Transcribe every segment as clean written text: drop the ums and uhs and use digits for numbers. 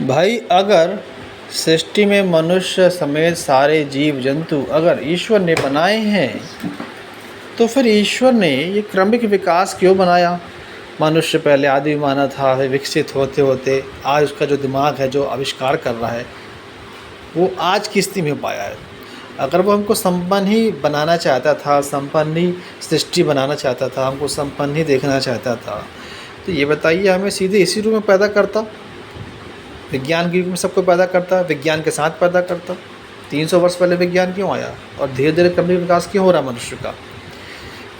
भाई, अगर सृष्टि में मनुष्य समेत सारे जीव जंतु अगर ईश्वर ने बनाए हैं, तो फिर ईश्वर ने ये क्रमिक विकास क्यों बनाया? मनुष्य पहले आदि मानव था, फिर विकसित होते होते आज उसका जो दिमाग है, जो आविष्कार कर रहा है, वो आज की स्थिति में पाया है। अगर वो हमको संपन्न ही बनाना चाहता था, संपन्न ही सृष्टि बनाना चाहता था, हमको संपन्न ही देखना चाहता था, तो ये बताइए हमें सीधे इसी रूप में पैदा करता, विज्ञान के युग में सबको पैदा करता, विज्ञान के साथ पैदा करता। 300 वर्ष पहले विज्ञान क्यों आया और धीरे धीरे क्रमिक विकास क्यों हो रहा मनुष्य का?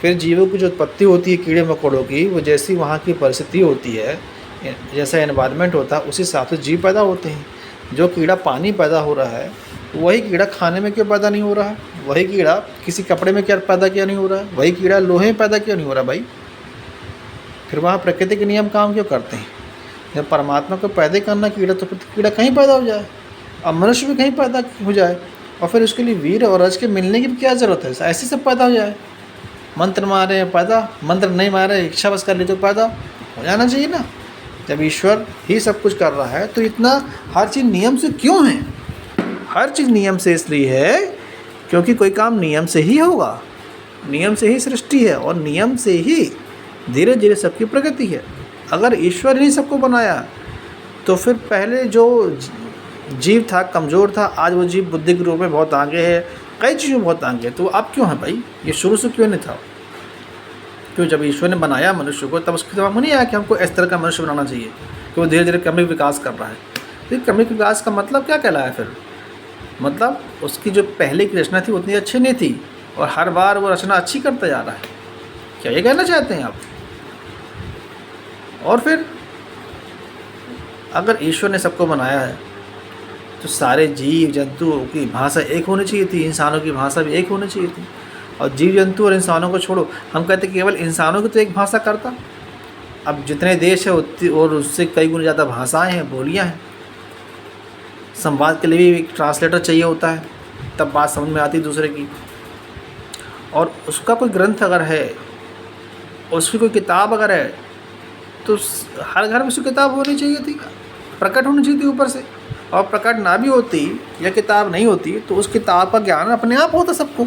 फिर जीवों की जो उत्पत्ति होती है कीड़े मकोड़ों की, वो जैसी वहाँ की परिस्थिति होती है, जैसा एनवायरनमेंट होता है, उसी हिसाब से जीव पैदा होते हैं। जो कीड़ा पानी पैदा हो रहा है, वही कीड़ा खाने में क्यों पैदा नहीं हो रहा है? वही कीड़ा किसी कपड़े में क्या पैदा क्यों नहीं हो रहा है? वही कीड़ा लोहे में पैदा क्यों नहीं हो रहा भाई? फिर वहाँ प्रकृति के नियम काम क्यों करते हैं? जब परमात्मा को पैदा करना कीड़ा, तो फिर कीड़ा कहीं पैदा हो जाए और मनुष्य भी कहीं पैदा हो जाए, और फिर उसके लिए वीर और रज के मिलने की भी क्या ज़रूरत है? ऐसे सब पैदा हो जाए। मंत्र मारे पैदा, मंत्र नहीं मारे इच्छा बस कर ले तो पैदा हो जाना चाहिए ना। जब ईश्वर ही सब कुछ कर रहा है तो इतना हर चीज़ नियम से क्यों है? हर चीज़ नियम से इसलिए है क्योंकि कोई काम नियम से ही होगा, नियम से ही सृष्टि है और नियम से ही धीरे धीरे सबकी प्रगति है। अगर ईश्वर ही सबको बनाया तो फिर पहले जो जीव था कमज़ोर था, आज वो जीव बुद्धि के रूप में बहुत आगे है, कई चीज़ों में बहुत आगे है, तो अब क्यों है भाई? ये शुरू से क्यों नहीं था? क्यों जब ईश्वर ने बनाया मनुष्य को तब उसके दिमाग में नहीं आया कि हमको इस तरह का मनुष्य बनाना चाहिए, कि वो धीरे धीरे क्रमिक विकास कर रहा है? तो क्रमिक विकास का मतलब क्या कहलाया फिर? मतलब उसकी जो पहले की रचना थी उतनी अच्छी नहीं थी और हर बार वो रचना अच्छी करता जा रहा है, क्या ये कहना चाहते हैं आप? और फिर अगर ईश्वर ने सबको बनाया है तो सारे जीव जंतुओं की भाषा एक होनी चाहिए थी, इंसानों की भाषा भी एक होनी चाहिए थी। और जीव जंतु और इंसानों को छोड़ो, हम कहते केवल इंसानों की तो एक भाषा करता। अब जितने देश है उतनी और उससे कई गुना ज़्यादा भाषाएं हैं, बोलियां हैं। संवाद के लिए भी एक ट्रांसलेटर चाहिए होता है, तब बात समझ में आती दूसरे की। और उसका कोई ग्रंथ अगर है, उसकी कोई किताब अगर है, तो हर घर में उसकी किताब होनी चाहिए थी, प्रकट होनी चाहिए थी ऊपर से। और प्रकट ना भी होती या किताब नहीं होती तो उस किताब का ज्ञान अपने आप होता सबको,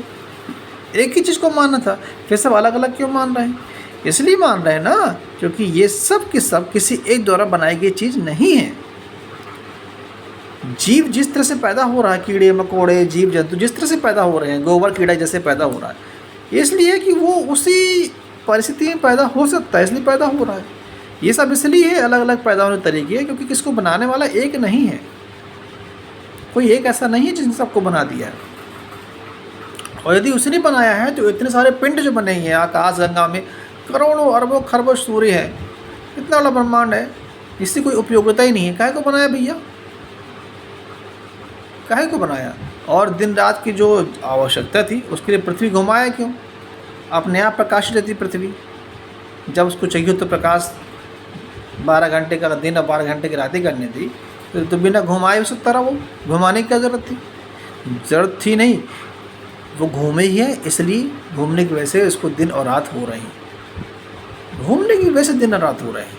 एक ही चीज़ को मानना था। फिर सब अलग अलग क्यों मान रहे हैं? इसलिए मान रहे हैं ना क्योंकि ये सब की सब किसी एक द्वारा बनाई गई चीज़ नहीं है। जीव जिस तरह से पैदा हो रहा है, कीड़े मकोड़े जीव जंतु जिस तरह से पैदा हो रहे हैं, गोबर कीड़ा जैसे पैदा हो रहा है, इसलिए कि वो उसी परिस्थिति में पैदा हो सकता है, इसलिए पैदा हो रहा है। ये सब इसलिए है अलग अलग पैदा होने तरीके, क्योंकि किसको बनाने वाला एक नहीं है, कोई एक ऐसा नहीं है जिसने सबको बना दिया है। और यदि उसने बनाया है तो इतने सारे पिंड जो बने हैं आकाश गंगा में, करोड़ों अरबों खरबों सूर्य है, इतना बड़ा ब्रह्मांड है, इसकी कोई उपयोगिता ही नहीं है। काहे को बनाया भैया? काहे को बनाया? और दिन रात की जो आवश्यकता थी उसके लिए पृथ्वी घुमाया क्यों? अपने आप प्रकाशित रहती पृथ्वी, जब उसको चाहिए तो प्रकाश 12 घंटे का दिन और 12 घंटे की रातें करनी थी, तो बिना घुमाए हो सकता रहा। वो घुमाने की क्या ज़रूरत थी? ज़रूरत थी नहीं, वो घूमे ही है, इसलिए घूमने की वजह से उसको दिन और रात हो रही है। घूमने की वजह से दिन और रात हो रहे हैं,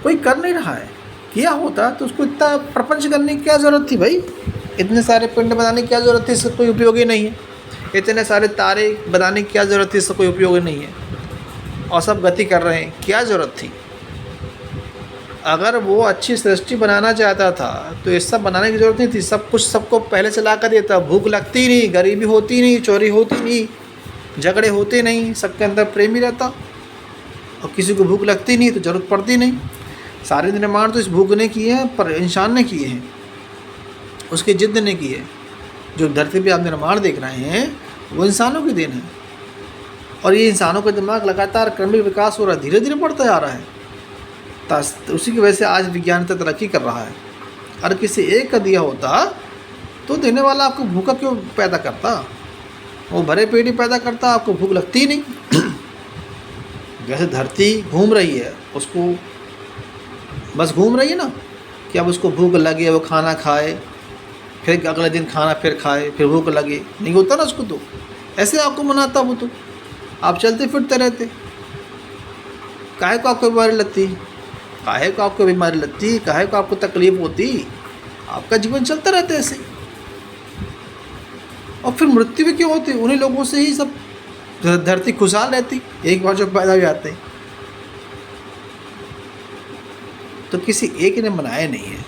कोई कर नहीं रहा है। किया होता तो उसको इतना प्रपंच करने की क्या ज़रूरत थी भाई? इतने सारे पिंड बनाने की क्या ज़रूरत थी? इसका कोई उपयोग ही नहीं है। इतने सारे तारे बनाने की क्या ज़रूरत थी? इसका कोई उपयोग ही नहीं है। और सब गति कर रहे हैं, क्या ज़रूरत थी? अगर वो अच्छी सृष्टि बनाना चाहता था तो ये सब बनाने की ज़रूरत नहीं थी। सब कुछ सबको पहले से ला कर देता, भूख लगती नहीं, गरीबी होती नहीं, चोरी होती नहीं, झगड़े होते नहीं, सबके अंदर प्रेम ही रहता और किसी को भूख लगती नहीं तो ज़रूरत पड़ती नहीं। सारे निर्माण तो इस भूख ने किए हैं, पर इंसान ने किए हैं, उसकी जिद ने की है। जो धरती पर आप निर्माण देख रहे हैं वो इंसानों की देन है। और ये इंसानों का दिमाग लगातार क्रमिक विकास हो रहा है, धीरे धीरे बढ़ता जा रहा है। उसी की वजह से आज विज्ञान तो तरक्की कर रहा है। अगर किसी एक का दिया होता तो देने वाला आपको भूखा क्यों पैदा करता? वो भरे पेट ही पैदा करता, आपको भूख लगती ही नहीं। जैसे धरती घूम रही है, उसको बस घूम रही है ना कि अब उसको भूख लगे, वो खाना खाए, फिर अगले दिन खाना फिर खाए, फिर भूख लगे, नहीं होता ना उसको। तो ऐसे आपको मनाता वो, तो आप चलते फिरते रहते। काहे को आपको बीमारी लगती? काहे को आपको बीमारी लगती? काहे को आपको तकलीफ़ होती? आपका जीवन चलता रहता है ऐसे ही। और फिर मृत्यु भी क्यों होती? उन्हीं लोगों से ही सब धरती खुशहाल रहती, एक बार जो पैदा हो जाते हैं। तो किसी एक ने बनाया नहीं है।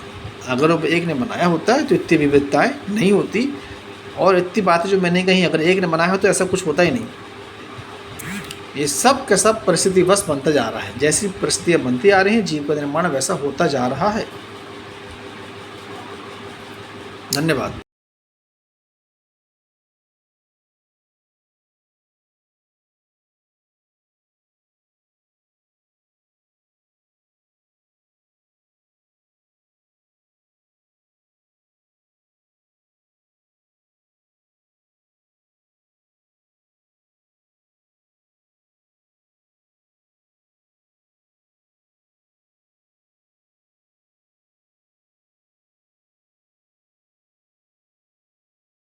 अगर वो एक ने बनाया होता है तो इतनी विविधताएं नहीं होती, और इतनी बातें जो मैंने कही अगर एक ने बनाया हो तो ऐसा कुछ होता ही नहीं। ये सब का सब परिस्थितिवश बनता जा रहा है। जैसी परिस्थितियाँ बनती आ रही हैं, जीव का निर्माण वैसा होता जा रहा है। धन्यवाद।